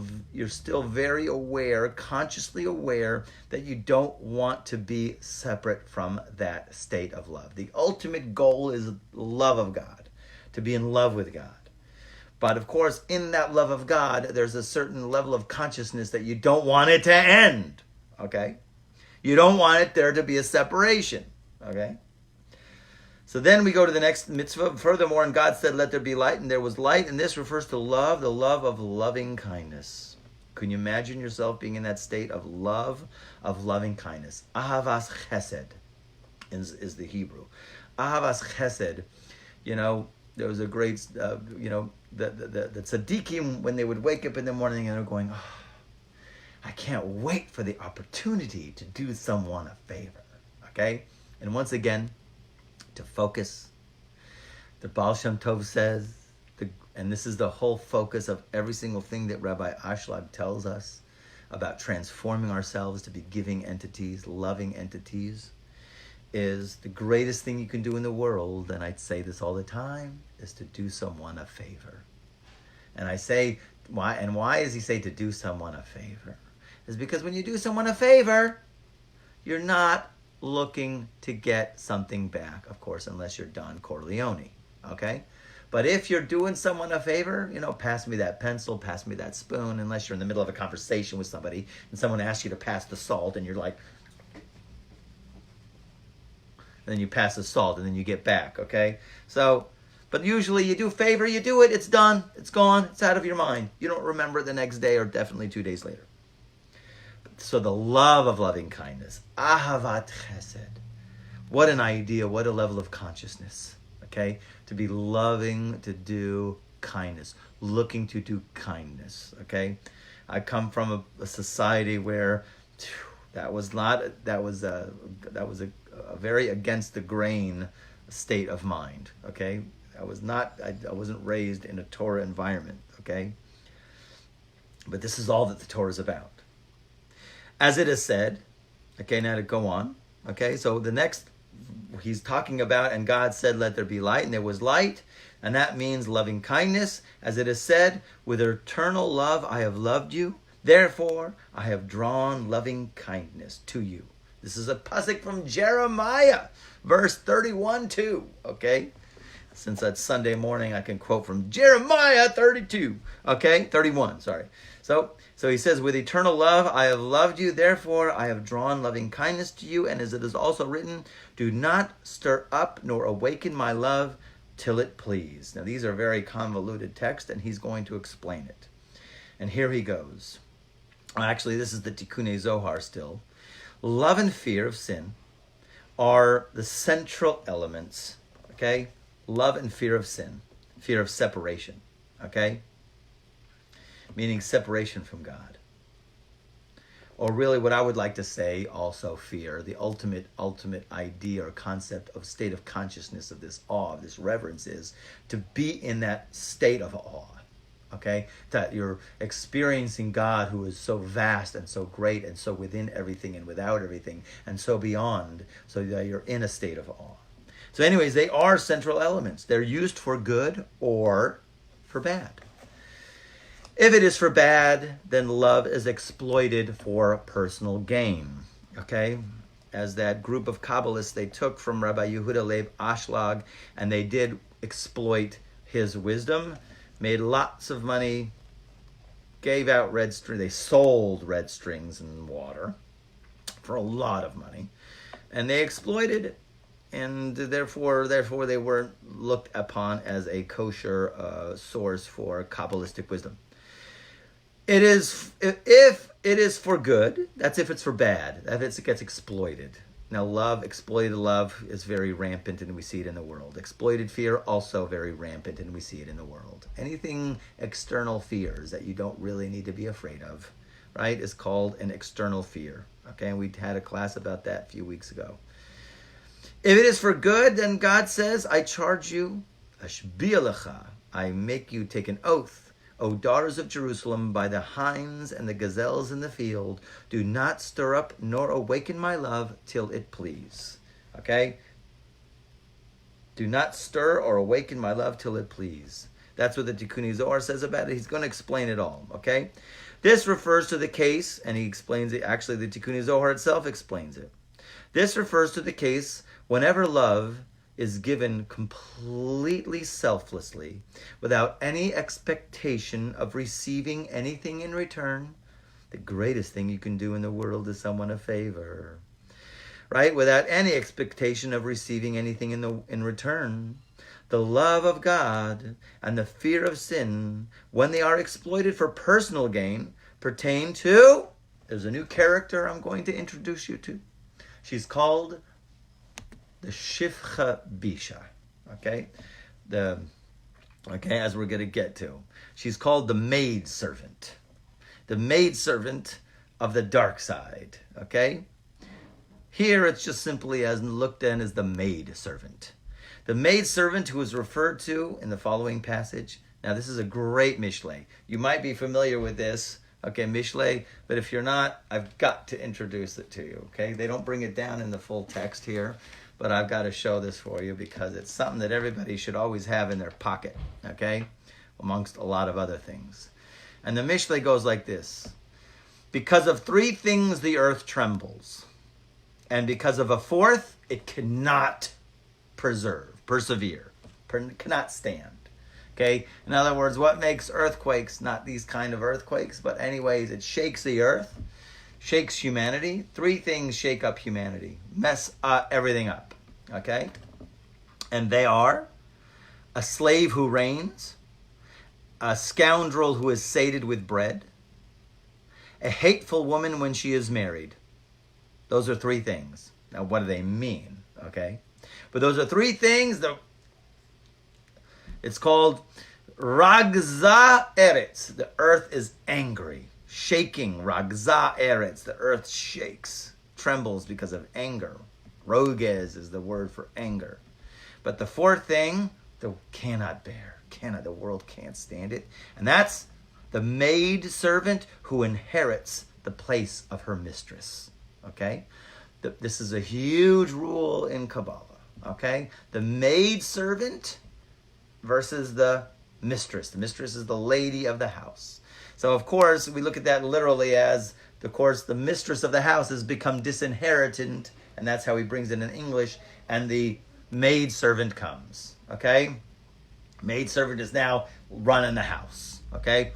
very aware, consciously aware, that you don't want to be separate from that state of love. The ultimate goal is love of God, to be in love with God. But of course, in that love of God, there's a certain level of consciousness that you don't want it to end, okay? You don't want it there to be a separation, okay? So then we go to the next mitzvah. Furthermore, and God said, let there be light, and there was light. And this refers to love, the love of loving kindness. Can you imagine yourself being in that state of love, of loving kindness? Ahavas chesed is the Hebrew. Ahavas chesed, there was a great, the tzaddikim, when they would wake up in the morning and they're going, oh, I can't wait for the opportunity to do someone a favor, okay? And once again, to focus. The Baal Shem Tov says, and this is the whole focus of every single thing that Rabbi Ashlag tells us about transforming ourselves to be giving entities, loving entities, is the greatest thing you can do in the world, and I say this all the time, is to do someone a favor. And I say, why does he say to do someone a favor? Is because when you do someone a favor, you're not looking to get something back, of course, unless you're Don Corleone, okay? But if you're doing someone a favor, pass me that pencil, pass me that spoon, unless you're in the middle of a conversation with somebody and someone asks you to pass the salt and you're like, and then you pass the salt and then you get back, okay? So, but usually you do a favor, you do it, it's done, it's gone, it's out of your mind. You don't remember it the next day or definitely 2 days later. So the love of loving kindness, ahavat chesed. What an idea, what a level of consciousness, okay? To be loving to do kindness, looking to do kindness, okay? I come from a society where that was a very against the grain state of mind, okay? I wasn't raised in a Torah environment, okay? But this is all that the Torah is about. As it is said, okay, now to go on, okay, so the next, he's talking about, and God said, let there be light, and there was light, and that means loving kindness. As it is said, with eternal love I have loved you, therefore I have drawn loving kindness to you. This is a pasuk from Jeremiah, verse 31 too, okay? Since that's Sunday morning, I can quote from Jeremiah 31, sorry. So he says, with eternal love I have loved you, therefore I have drawn loving kindness to you. And as it is also written, do not stir up nor awaken my love till it please. Now these are very convoluted texts, and he's going to explain it. And here he goes. Actually, this is the Tikkunei Zohar still. Love and fear of sin are the central elements, okay? Love and fear of sin, fear of separation, okay? Meaning separation from God. Or really what I would like to say, also fear, the ultimate idea or concept of state of consciousness of this awe, of this reverence, is to be in that state of awe, okay? That you're experiencing God who is so vast and so great and so within everything and without everything and so beyond, so that you're in a state of awe. So anyways, they are central elements. They're used for good or for bad. If it is for bad, then love is exploited for personal gain, okay? As that group of Kabbalists they took from Rabbi Yehuda Leib Ashlag, and they did exploit his wisdom, made lots of money, gave out red string. They sold red strings and water for a lot of money, and they exploited and therefore they weren't looked upon as a kosher source for Kabbalistic wisdom. It is, if it is for good, that's if it's for bad, if it gets exploited. Now exploited love is very rampant, and we see it in the world. Exploited fear, also very rampant, and we see it in the world. Anything external fears that you don't really need to be afraid of, right, is called an external fear. Okay, and we had a class about that a few weeks ago. If it is for good, then God says, I charge you, ashbiya lecha, I make you take an oath, O daughters of Jerusalem, by the hinds and the gazelles in the field, do not stir up nor awaken my love till it please. Okay? Do not stir or awaken my love till it please. That's what the Tikkun Zohar says about it. He's going to explain it all. Okay? This refers to the case, and he explains it. Actually, the Tikkun Zohar itself explains it. This refers to the case whenever love is given completely selflessly, without any expectation of receiving anything in return. The greatest thing you can do in the world is someone a favor, right? Without any expectation of receiving anything in return. The love of God and the fear of sin, when they are exploited for personal gain, pertain to, there's a new character I'm going to introduce you to. She's called the Shifcha Bisha, okay? As we're going to get to. She's called the maid servant. The maid servant of the dark side, okay? Here it's just simply as looked at as the maid servant. The maid servant who is referred to in the following passage. Now this is a great Mishlei. You might be familiar with this, okay, Mishlei, but if you're not, I've got to introduce it to you, okay? They don't bring it down in the full text here, but I've got to show this for you because it's something that everybody should always have in their pocket, okay? Amongst a lot of other things. And the Mishlei goes like this. Because of three things the earth trembles, and because of a fourth, it cannot persevere, cannot stand. Okay? In other words, what makes earthquakes, not these kind of earthquakes, but anyways, it shakes the earth, shakes humanity. Three things shake up humanity, mess everything up. Okay? And they are a slave who reigns, a scoundrel who is sated with bread, a hateful woman when she is married. Those are three things. Now, what do they mean? Okay? But those are three things. It's called Ragza Eretz. The earth is angry, shaking. Ragza Eretz. The earth shakes, trembles because of anger. Roges is the word for anger. But the fourth thing, the cannot bear. The world can't stand it. And that's the maid servant who inherits the place of her mistress. Okay? This is a huge rule in Kabbalah. Okay? The maid servant versus the mistress. The mistress is the lady of the house. So, of course, we look at that literally as, of course, the mistress of the house has become disinherited, and that's how he brings it in English, and the maid servant comes. Okay? Maid servant is now running the house. Okay?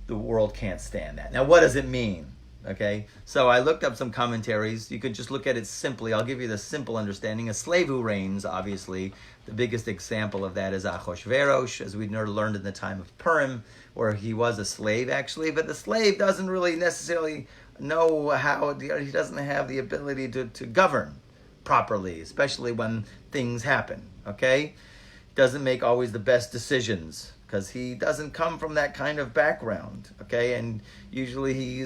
The world can't stand that. Now, what does it mean? Okay, so I looked up some commentaries. You could just look at it simply. I'll give you the simple understanding. A slave who reigns, obviously, the biggest example of that is Achashverosh, as we learned in the time of Purim, where he was a slave, actually. But the slave doesn't really necessarily know how, he doesn't have the ability to govern properly, especially when things happen, okay? Doesn't make always the best decisions, because he doesn't come from that kind of background, okay? And usually he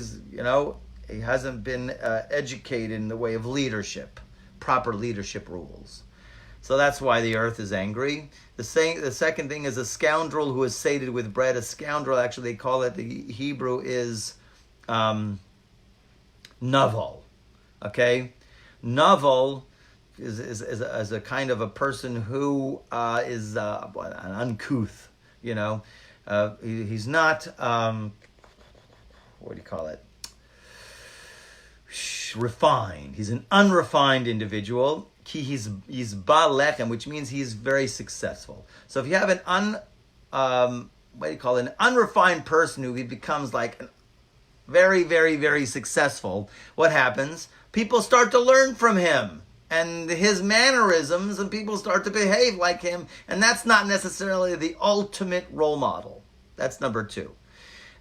hasn't been educated in the way of leadership, proper leadership rules. So that's why the earth is angry. The second thing is a scoundrel who is sated with bread. A scoundrel, actually they call it, the Hebrew is naval, okay? Naval is a kind of a person who is an uncouth. He's not, what do you call it? Refined. He's an unrefined individual. He's balechem, which means he's very successful. So if you have an unrefined person who becomes like very, very, very successful, what happens? People start to learn from him. and his mannerisms, and people start to behave like him, and that's not necessarily the ultimate role model. That's number 2.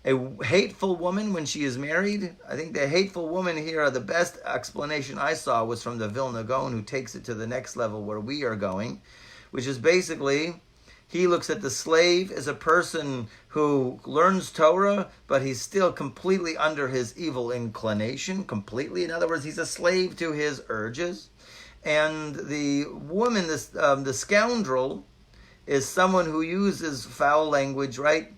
A hateful woman when she is married. I think the hateful woman here, the best explanation I saw was from the Vilna Gaon, who takes it to the next level where we are going, which is basically, he looks at the slave as a person who learns Torah, but he's still completely under his evil inclination, completely. In other words, he's a slave to his urges. And the woman, the scoundrel, is someone who uses foul language, right?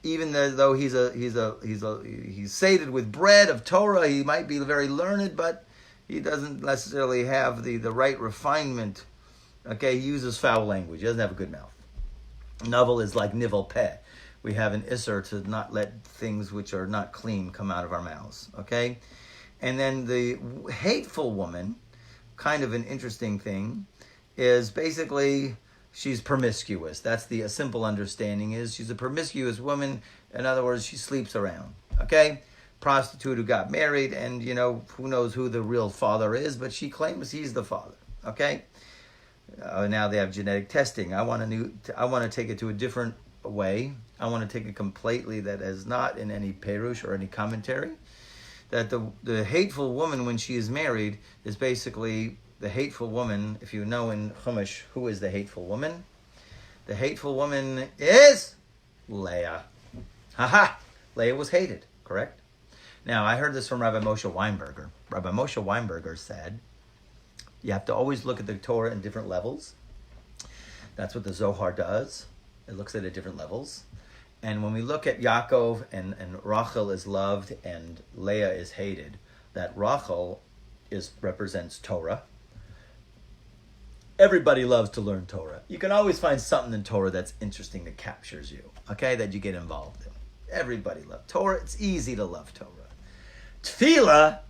Even though he's sated with bread of Torah, he might be very learned, but he doesn't necessarily have the right refinement. Okay, he uses foul language. He doesn't have a good mouth. Novel is like nivel peh. We have an isser to not let things which are not clean come out of our mouths. Okay, and then the hateful woman, kind of an interesting thing, is basically, she's promiscuous. That's a simple understanding is she's a promiscuous woman. In other words, she sleeps around. Okay? Prostitute who got married, and who knows who the real father is, but she claims he's the father. Okay? Now they have genetic testing. I want to take it to a different way. I want to take it completely that is not in any perush or any commentary. That the hateful woman when she is married is basically the hateful woman. If you know in Chumash who is the hateful woman, the hateful woman is Leah. Haha! Leah was hated, correct? Now, I heard this from Rabbi Moshe Weinberger. Rabbi Moshe Weinberger said, you have to always look at the Torah in different levels. That's what the Zohar does. It looks at it at different levels. And when we look at Yaakov and Rachel is loved and Leah is hated, that Rachel represents Torah. Everybody loves to learn Torah. You can always find something in Torah that's interesting that captures you, okay, that you get involved in. Everybody loves Torah. It's easy to love Torah. Tefillah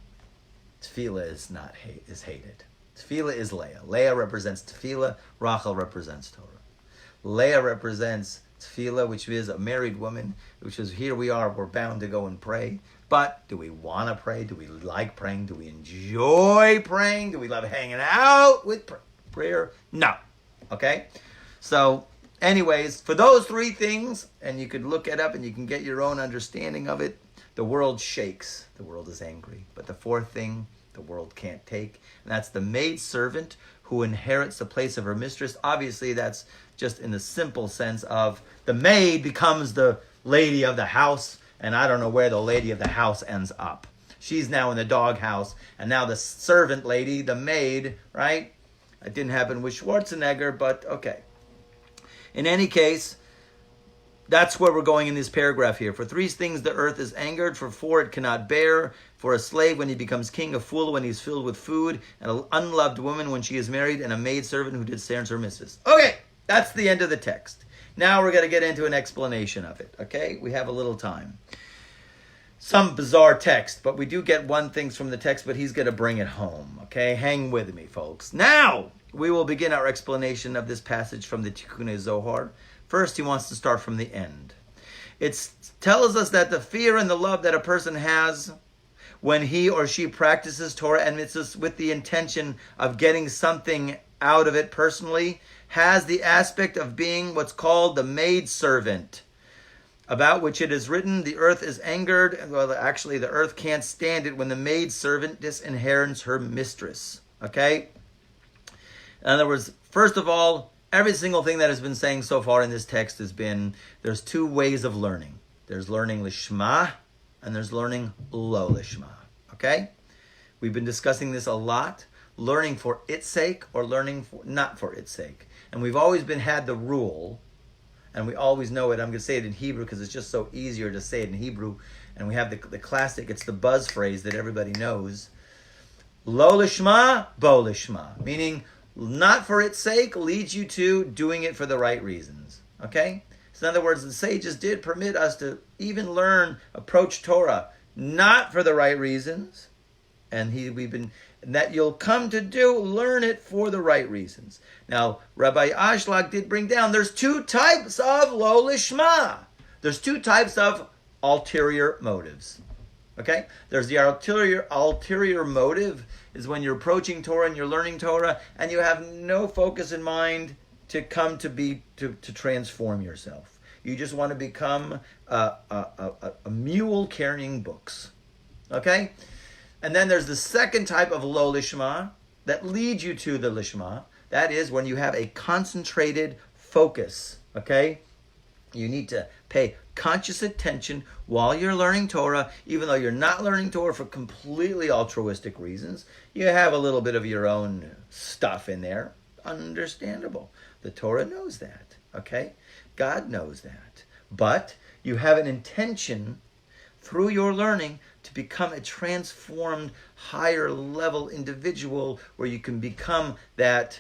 is hated. Tefillah is Leah. Leah represents Tefillah. Rachel represents Torah. Leah represents Tefillah, which is a married woman, which is here we are, we're bound to go and pray. But do we want to pray? Do we like praying? Do we enjoy praying? Do we love hanging out with prayer? No. Okay? So, anyways, for those 3 things, and you could look it up and you can get your own understanding of it, the world shakes. The world is angry. But the 4th thing, the world can't take, and that's the maidservant who inherits the place of her mistress. Obviously, that's just in the simple sense of the maid becomes the lady of the house, and I don't know where the lady of the house ends up. She's now in the doghouse, and now the servant lady, the maid, right? It didn't happen with Schwarzenegger, but okay. In any case, that's where we're going in this paragraph here. For 3 things the earth is angered, for 4 it cannot bear, for a slave when he becomes king, a fool when he's filled with food, and an unloved woman when she is married, and a maidservant who discerns her missus. Okay, that's the end of the text. Now we're going to get into an explanation of it, okay? We have a little time. Some bizarre text, but we do get one thing from the text, but he's going to bring it home, okay? Hang with me, folks. Now, we will begin our explanation of this passage from the Tikkunei Zohar. First, he wants to start from the end. It tells us that the fear and the love that a person has when he or she practices Torah and mitzvahs with the intention of getting something out of it personally has the aspect of being what's called the maidservant, about which it is written, the earth is angered. Well, actually, the earth can't stand it when the maidservant disinherits her mistress. Okay? In other words, first of all, every single thing that has been saying so far in this text has been, there's 2 ways of learning. There's learning lishma, and there's learning lo lishma. Okay? We've been discussing this a lot. Learning for its sake or learning not for its sake. And we've always had the rule, and we always know it. I'm going to say it in Hebrew because it's just so easier to say it in Hebrew. And we have the classic, it's the buzz phrase that everybody knows. Lo lishma, bo lishma. Meaning, not for its sake leads you to doing it for the right reasons. Okay? So in other words, the sages did permit us to even approach Torah, not for the right reasons. And that you'll come to learn it for the right reasons. Now, Rabbi Ashlag did bring down, there's 2 types of lo lishma. There's 2 types of ulterior motives. Okay? There's the ulterior motive, is when you're approaching Torah and you're learning Torah and you have no focus in mind to come to transform yourself. You just want to become a mule carrying books. Okay? And then there's the second type of lo lishma that leads you to the lishma. That is when you have a concentrated focus. Okay? You need to pay conscious attention while you're learning Torah, even though you're not learning Torah for completely altruistic reasons. You have a little bit of your own stuff in there. Understandable. The Torah knows that. Okay? God knows that. But you have an intention through your learning to become a transformed, higher level individual where you can become that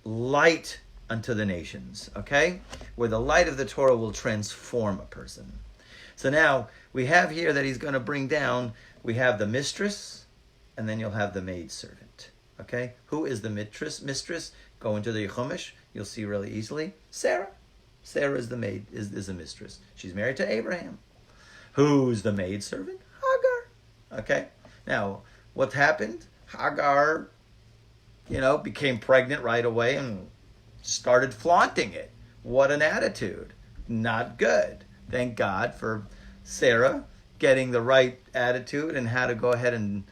light unto the nations, okay? Where the light of the Torah will transform a person. So now we have here that he's going to bring down, we have the mistress, and then you'll have the maidservant, okay? Who is the mistress? Go into the Chumash, you'll see really easily. Sarah. Sarah is the maid, is the mistress. She's married to Abraham. Who's the maidservant? Hagar. Okay? Now, what happened? Hagar, became pregnant right away and started flaunting it. What an attitude. Not good. Thank God for Sarah getting the right attitude and how to go ahead and,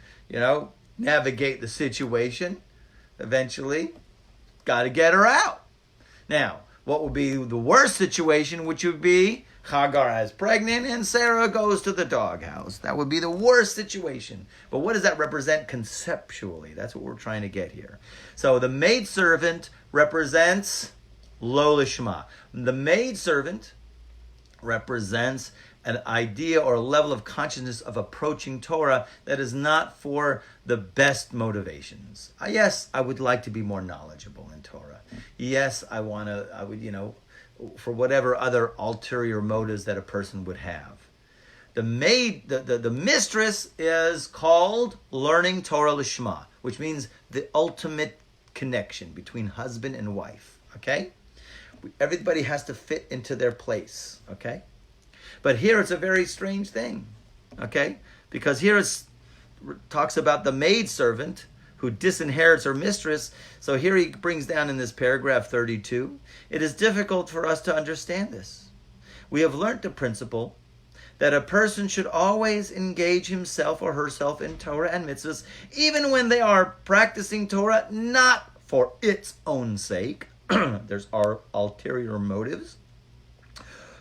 navigate the situation. Eventually, got to get her out. Now, what would be the worst situation, which would be Hagar is pregnant and Sarah goes to the doghouse. That would be the worst situation. But what does that represent conceptually? That's what we're trying to get here. So the maidservant represents lo lishma. The maidservant represents an idea or a level of consciousness of approaching Torah that is not for the best motivations. Yes, I would like to be more knowledgeable in Torah. Yes, I would, for whatever other ulterior motives that a person would have. The mistress is called learning Torah lishma, which means the ultimate connection between husband and wife. Okay? Everybody has to fit into their place. Okay? But here it's a very strange thing. Okay? Because here it talks about the maidservant who disinherits her mistress. So here he brings down in this paragraph 32, it is difficult for us to understand this. We have learnt the principle that a person should always engage himself or herself in Torah and mitzvahs, even when they are practicing Torah not for its own sake. There's our ulterior motives.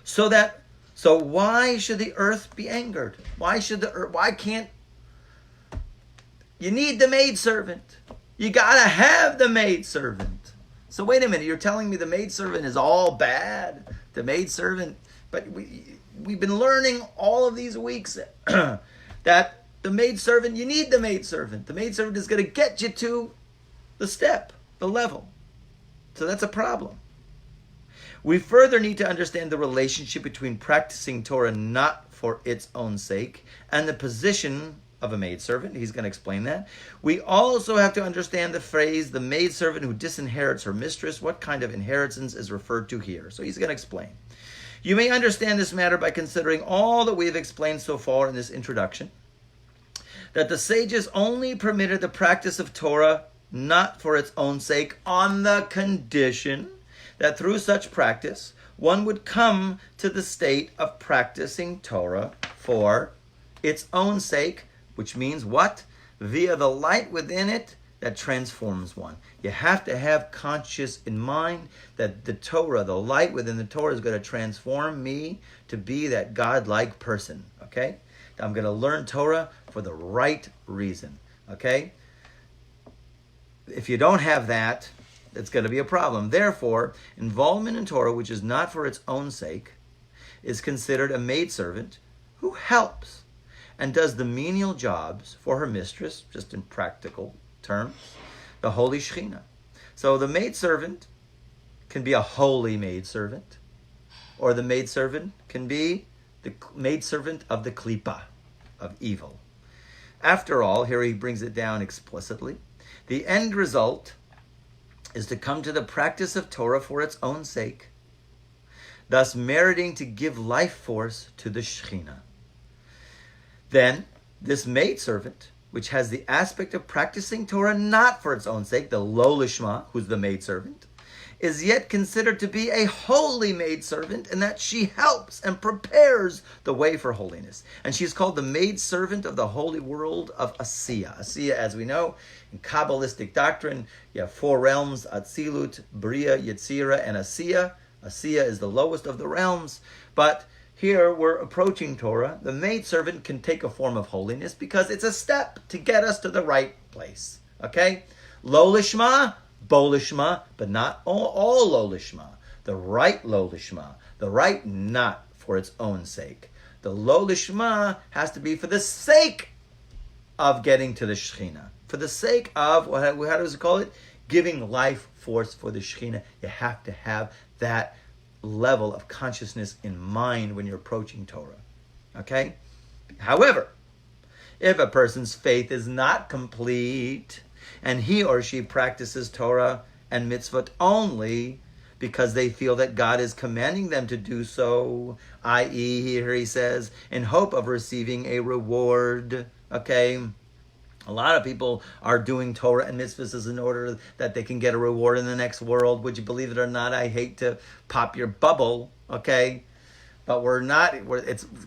So why should the earth be angered? Why can't you need the maidservant? You gotta have the maidservant. So wait a minute, you're telling me the maidservant is all bad? The maidservant, but we've been learning all of these weeks that the maidservant, you need the maidservant. The maidservant is going to get you to the step, the level. So that's a problem. We further need to understand the relationship between practicing Torah not for its own sake and the position of a maidservant. He's going to explain that. We also have to understand the phrase, the maidservant who disinherits her mistress. What kind of inheritance is referred to here? So he's going to explain. You may understand this matter by considering all that we have explained so far in this introduction, that the sages only permitted the practice of Torah not for its own sake, on the condition that through such practice, one would come to the state of practicing Torah for its own sake, which means what? Via the light within it that transforms one. You have to have conscious in mind that the Torah, the light within the Torah, is going to transform me to be that God-like person. Okay? I'm going to learn Torah for the right reason. Okay? If you don't have that, it's going to be a problem. Therefore, involvement in Torah, which is not for its own sake, is considered a maidservant who helps and does the menial jobs for her mistress, just in practical terms, the holy Shekhinah. So the maidservant can be a holy maidservant, or the maidservant can be the maidservant of the klipa, of evil. After all, here he brings it down explicitly, the end result is to come to the practice of Torah for its own sake, thus meriting to give life force to the Shekhinah. Then, This maidservant, which has the aspect of practicing Torah not for its own sake, the lo lishma, who's the maidservant, is yet considered to be a holy maidservant in that she helps and prepares the way for holiness. And she's called the maidservant of the holy world of Asiya. Asiya, as we know, in Kabbalistic doctrine, you have 4 realms, Atzilut, Bria, Yetzira, and Asiya. Asiya is the lowest of the realms, but here we're approaching Torah. The maidservant can take a form of holiness because it's a step to get us to the right place. Okay? Lo lishma, bo lishma, but not all lo lishma. The right lo lishma. The right not for its own sake. The lo lishma has to be for the sake of getting to the Shekhinah. For the sake of, how does it call it? Giving life force for the Shekhinah. You have to have that level of consciousness in mind when you're approaching Torah. Okay? However, if a person's faith is not complete and he or she practices Torah and mitzvot only because they feel that God is commanding them to do so, i.e., here he says, in hope of receiving a reward, okay? A lot of people are doing Torah and mitzvahs in order that they can get a reward in the next world. Would you believe it or not? I hate to pop your bubble, okay? But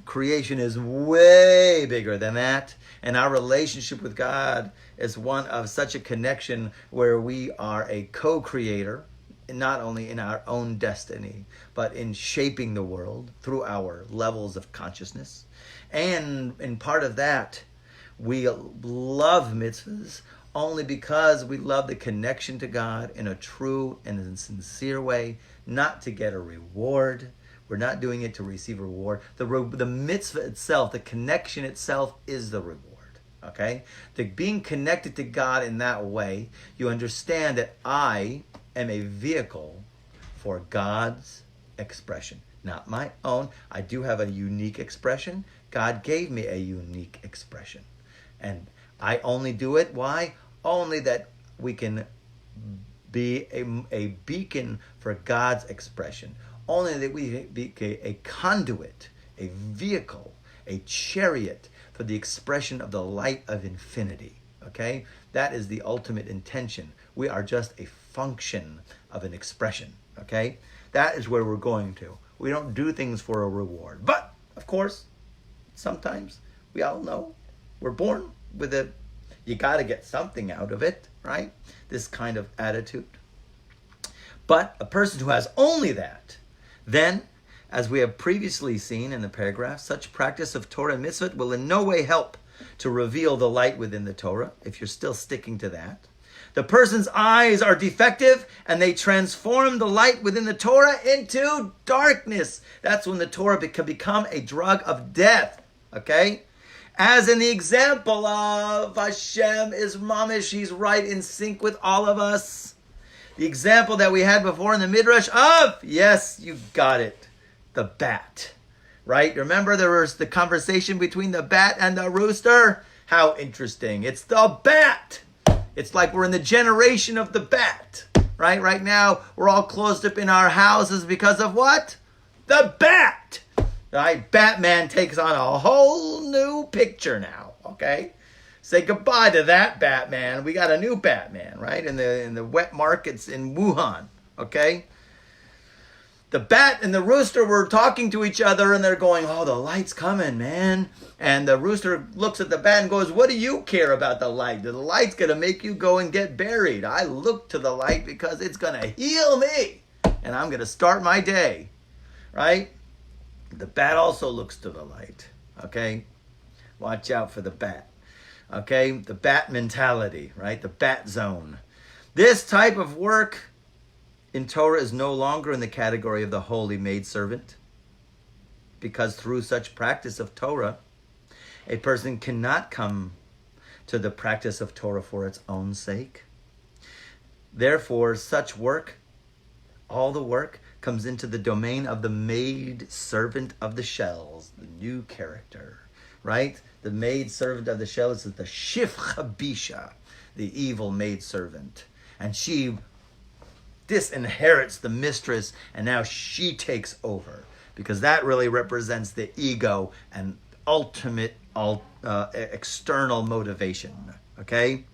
creation is way bigger than that. And our relationship with God is one of such a connection where we are a co-creator, not only in our own destiny, but in shaping the world through our levels of consciousness. And in part of that, we love mitzvahs only because we love the connection to God in a true and sincere way, not to get a reward. We're not doing it to receive a reward. The mitzvah itself, the connection itself is the reward. Okay? Being connected to God in that way, you understand that I am a vehicle for God's expression. Not my own. I do have a unique expression. God gave me a unique expression. And I only do it, why? Only that we can be a beacon for God's expression. Only that we be a conduit, a vehicle, a chariot for the expression of the light of infinity. Okay? That is the ultimate intention. We are just a function of an expression. Okay? That is where we're going to. We don't do things for a reward. But, of course, sometimes we all know we're born with you got to get something out of it, right? This kind of attitude. But a person who has only that, then, as we have previously seen in the paragraph, such practice of Torah and mitzvot will in no way help to reveal the light within the Torah, if you're still sticking to that. The person's eyes are defective and they transform the light within the Torah into darkness. That's when the Torah can become a drug of death, okay? As in the example of Hashem is mamish, he's right in sync with all of us. The example that we had before in the Midrash of, yes, you got it, the bat, right? Remember there was the conversation between the bat and the rooster? How interesting. It's the bat. It's like we're in the generation of the bat, right? Right now, we're all closed up in our houses because of what? The bat. Right? Batman takes on a whole new picture now, okay? Say goodbye to that Batman. We got a new Batman, right? In the wet markets in Wuhan, okay? The bat and the rooster were talking to each other and they're going, oh, the light's coming, man. And the rooster looks at the bat and goes, what do you care about the light? The light's going to make you go and get buried. I look to the light because it's going to heal me. And I'm going to start my day, right? The bat also looks to the light, okay? Watch out for the bat, okay? The bat mentality, right? The bat zone. This type of work in Torah is no longer in the category of the holy maidservant, because through such practice of Torah, a person cannot come to the practice of Torah for its own sake. Therefore, such work, all the work, comes into the domain of the maid servant of the shells, the new character, right? The maid servant of the shells is the Shifcha Bisha, the evil maid servant. And she disinherits the mistress, and now she takes over, because that really represents the ego and ultimate external motivation. Okay?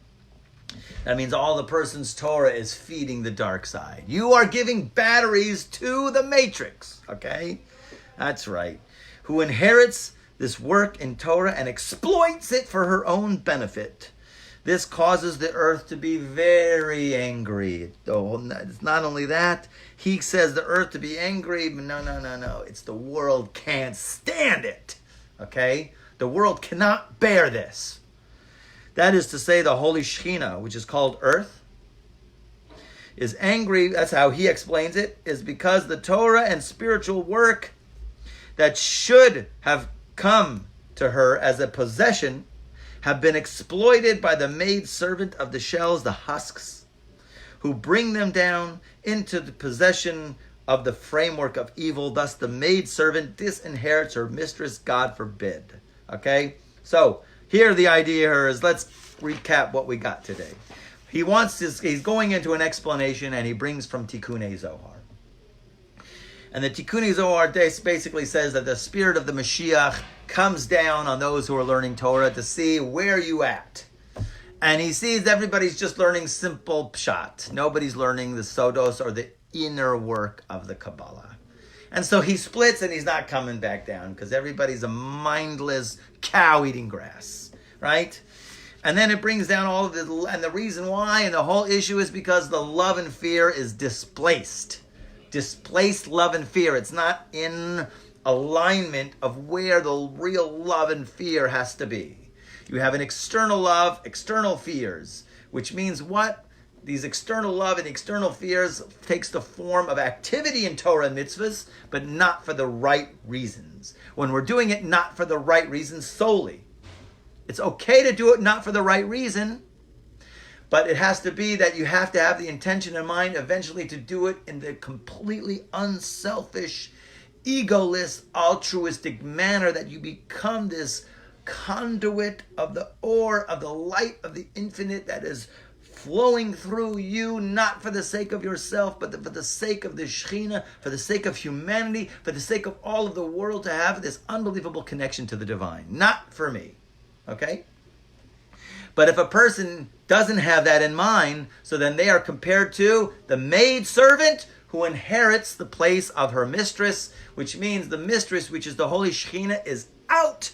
That means all the person's Torah is feeding the dark side. You are giving batteries to the matrix. Okay? That's right. Who inherits this work in Torah and exploits it for her own benefit. This causes the earth to be very angry. It's not only that, he says the earth to be angry, but no. It's the world can't stand it. Okay? The world cannot bear this. That is to say, the Holy Shekhinah, which is called earth, is angry, that's how he explains it, is because the Torah and spiritual work that should have come to her as a possession have been exploited by the maid servant of the shells, the husks, who bring them down into the possession of the framework of evil. Thus the maid servant disinherits her mistress, God forbid. Okay? So, here the idea here is, let's recap what we got today. He's going into an explanation, and he brings from Tikkunei Zohar. And the Tikkunei Zohar basically says that the spirit of the Mashiach comes down on those who are learning Torah to see where you at. And he sees everybody's just learning simple pshat. Nobody's learning the sodos or the inner work of the Kabbalah. And so he splits, and he's not coming back down because everybody's a mindless cow eating grass, right? And then it brings down all of this, and the reason why, and the whole issue is because the love and fear is displaced. Displaced love and fear. It's not in alignment of where the real love and fear has to be. You have an external love, external fears, which means what? These external love and external fears takes the form of activity in Torah and mitzvahs, but not for the right reasons. When we're doing it not for the right reasons solely. It's okay to do it not for the right reason, but it has to be that you have to have the intention in mind eventually to do it in the completely unselfish, egoless, altruistic manner that you become this conduit of the ore, of the light of the infinite that is flowing through you, not for the sake of yourself, but for the sake of the Shekhinah, for the sake of humanity, for the sake of all of the world to have this unbelievable connection to the divine. Not for me. Okay? But if a person doesn't have that in mind, so then they are compared to the maid servant who inherits the place of her mistress, which means the mistress, which is the Holy Shekhinah, is out.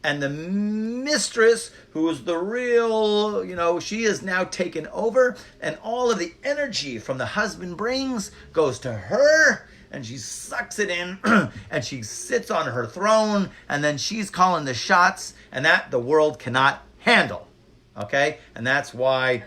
And the mistress, who is the real, she is now taken over, and all of the energy from the husband brings goes to her, and she sucks it in, and she sits on her throne, and then she's calling the shots, and that the world cannot handle. Okay? And that's why,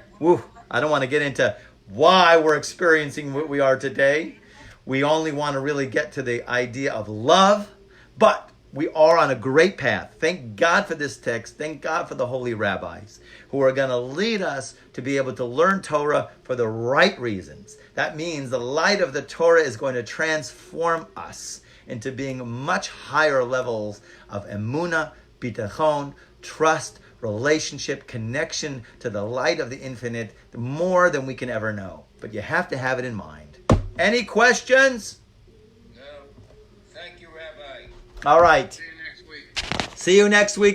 I don't want to get into why we're experiencing what we are today. We only want to really get to the idea of love, but we are on a great path. Thank God for this text. Thank God for the holy rabbis who are going to lead us to be able to learn Torah for the right reasons. That means the light of the Torah is going to transform us into being much higher levels of emunah, bitachon, trust, relationship, connection to the light of the infinite, more than we can ever know. But you have to have it in mind. Any questions? No. Thank you, Rabbi. All right. See you next week. See you next week.